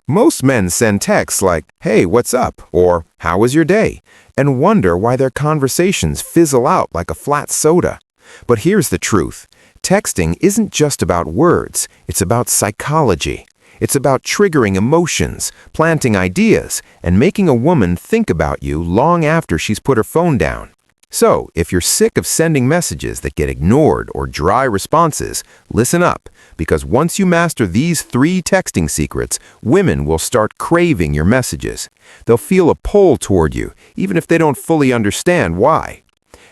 Most men send texts like, "Hey, what's up?" or "How was your day?" and wonder why their conversations fizzle out like a flat soda. But here's the truth. Texting isn't just about words, it's about psychology. It's about triggering emotions, planting ideas, and making a woman think about you long after she's put her phone down. So, if you're sick of sending messages that get ignored or dry responses, listen up, because once you master these 3 texting secrets, women will start craving your messages. They'll feel a pull toward you, even if they don't fully understand why.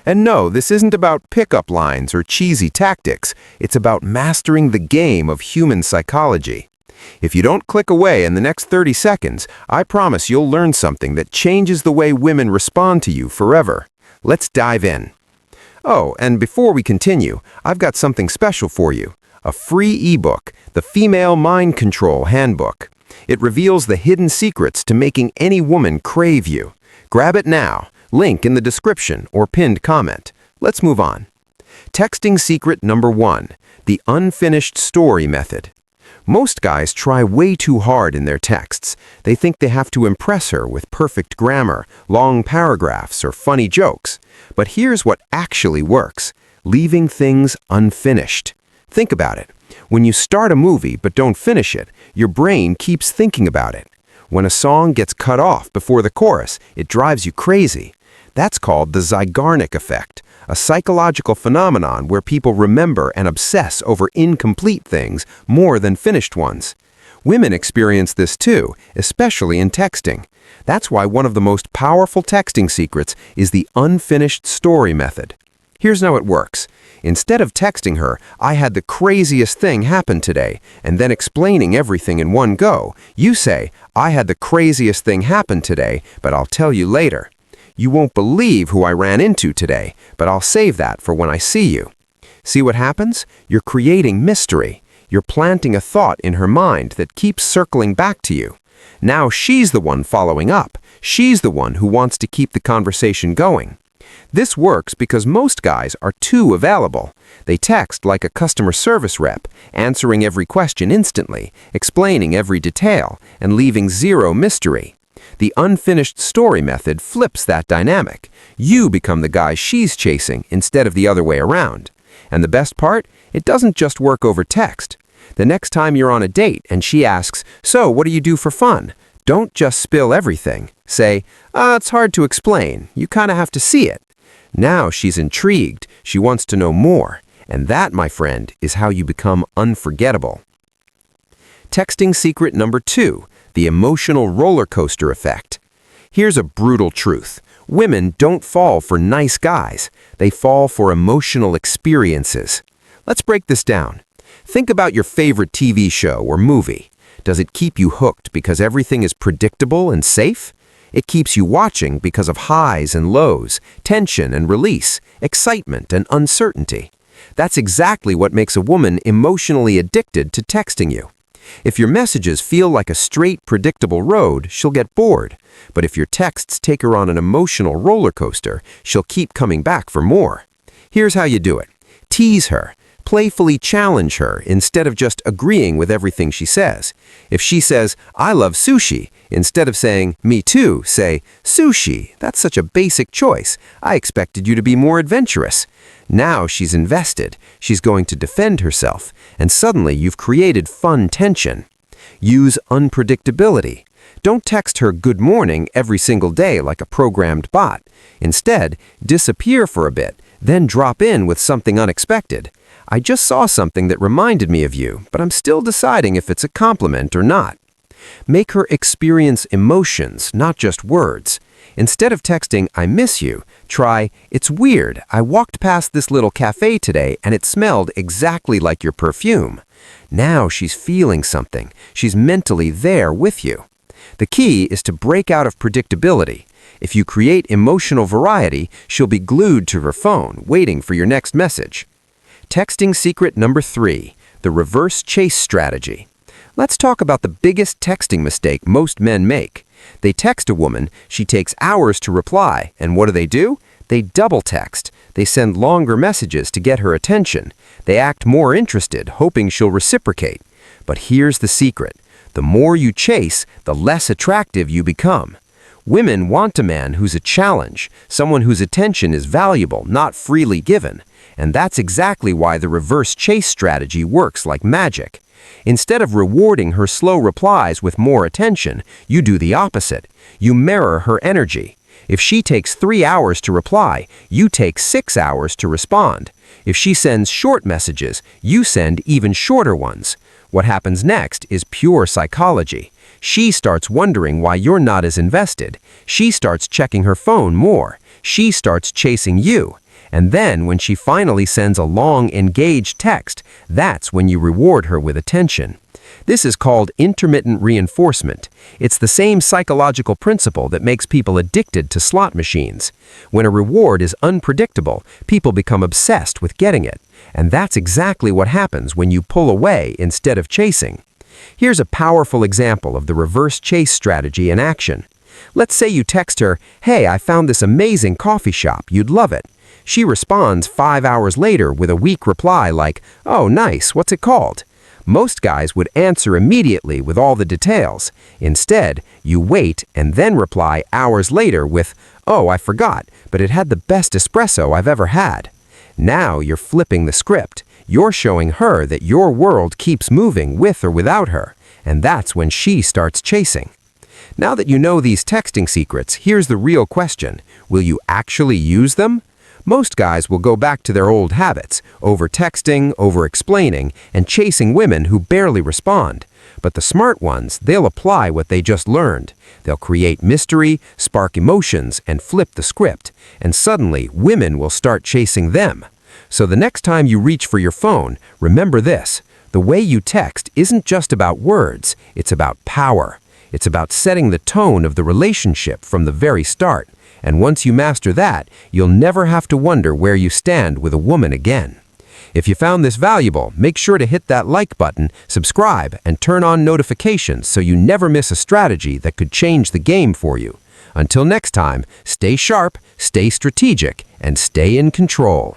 And no, this isn't about pickup lines or cheesy tactics. It's about mastering the game of human psychology. If you don't click away in the next 30 seconds, I promise you'll learn something that changes the way women respond to you forever. Let's dive in. Oh, and before we continue, I've got something special for you. A free ebook, the Female Mind Control Handbook. It reveals the hidden secrets to making any woman crave you. Grab it now. Link in the description or pinned comment. Let's move on. Texting secret number 1, the unfinished story method. Most guys try way too hard in their texts. They think they have to impress her with perfect grammar, long paragraphs, or funny jokes. But here's what actually works: leaving things unfinished. Think about it. When you start a movie but don't finish it, your brain keeps thinking about it. When a song gets cut off before the chorus, it drives you crazy. That's called the Zeigarnik effect, a psychological phenomenon where people remember and obsess over incomplete things more than finished ones. Women experience this too, especially in texting. That's why one of the most powerful texting secrets is the unfinished story method. Here's how it works. Instead of texting her, "I had the craziest thing happen today," and then explaining everything in one go, you say, "I had the craziest thing happen today, but I'll tell you later. You won't believe who I ran into today, but I'll save that for when I see you." See what happens? You're creating mystery. You're planting a thought in her mind that keeps circling back to you. Now she's the one following up. She's the one who wants to keep the conversation going. This works because most guys are too available. They text like a customer service rep, answering every question instantly, explaining every detail, and leaving zero mystery. The unfinished story method flips that dynamic. You become the guy she's chasing instead of the other way around. And the best part? It doesn't just work over text. The next time you're on a date and she asks, "So, what do you do for fun?" Don't just spill everything. Say, "It's hard to explain. You kind of have to see it." Now she's intrigued. She wants to know more. And that, my friend, is how you become unforgettable. Texting secret number 2, the emotional roller coaster effect. Here's a brutal truth. Women don't fall for nice guys. They fall for emotional experiences. Let's break this down. Think about your favorite TV show or movie. Does it keep you hooked because everything is predictable and safe? It keeps you watching because of highs and lows, tension and release, excitement and uncertainty. That's exactly what makes a woman emotionally addicted to texting you. If your messages feel like a straight, predictable road, she'll get bored. But if your texts take her on an emotional roller coaster, she'll keep coming back for more. Here's how you do it. Tease her. Playfully challenge her instead of just agreeing with everything she says. If she says, "I love sushi," instead of saying, "Me too," say, "Sushi, that's such a basic choice. I expected you to be more adventurous." Now she's invested. She's going to defend herself. And suddenly you've created fun tension. Use unpredictability. Don't text her "good morning" every single day like a programmed bot. Instead, disappear for a bit, then drop in with something unexpected. "I just saw something that reminded me of you, but I'm still deciding if it's a compliment or not." Make her experience emotions, not just words. Instead of texting, "I miss you," try, "It's weird. I walked past this little cafe today and it smelled exactly like your perfume." Now she's feeling something. She's mentally there with you. The key is to break out of predictability. If you create emotional variety, she'll be glued to her phone, waiting for your next message. Texting secret number 3, the reverse chase strategy. Let's talk about the biggest texting mistake most men make. They text a woman, she takes hours to reply, and what do? They double text. They send longer messages to get her attention. They act more interested, hoping she'll reciprocate. But here's the secret. The more you chase, the less attractive you become. Women want a man who's a challenge, someone whose attention is valuable, not freely given. And that's exactly why the reverse chase strategy works like magic. Instead of rewarding her slow replies with more attention, you do the opposite. You mirror her energy. If she takes 3 hours to reply, you take 6 hours to respond. If she sends short messages, you send even shorter ones. What happens next is pure psychology. She starts wondering why you're not as invested. She starts checking her phone more. She starts chasing you. And then when she finally sends a long, engaged text, that's when you reward her with attention. This is called intermittent reinforcement. It's the same psychological principle that makes people addicted to slot machines. When a reward is unpredictable, people become obsessed with getting it. And that's exactly what happens when you pull away instead of chasing. Here's a powerful example of the reverse chase strategy in action. Let's say you text her, "Hey, I found this amazing coffee shop. You'd love it." She responds 5 hours later with a weak reply like, "Oh, nice, what's it called?" Most guys would answer immediately with all the details. Instead, you wait and then reply hours later with, "Oh, I forgot, but it had the best espresso I've ever had." Now you're flipping the script. You're showing her that your world keeps moving with or without her, and that's when she starts chasing. Now that you know these texting secrets, here's the real question. Will you actually use them? Most guys will go back to their old habits, over-texting, over-explaining, and chasing women who barely respond. But the smart ones, they'll apply what they just learned. They'll create mystery, spark emotions, and flip the script. And suddenly, women will start chasing them. So the next time you reach for your phone, remember this. The way you text isn't just about words, it's about power. It's about setting the tone of the relationship from the very start. And once you master that, you'll never have to wonder where you stand with a woman again. If you found this valuable, make sure to hit that like button, subscribe, and turn on notifications so you never miss a strategy that could change the game for you. Until next time, stay sharp, stay strategic, and stay in control.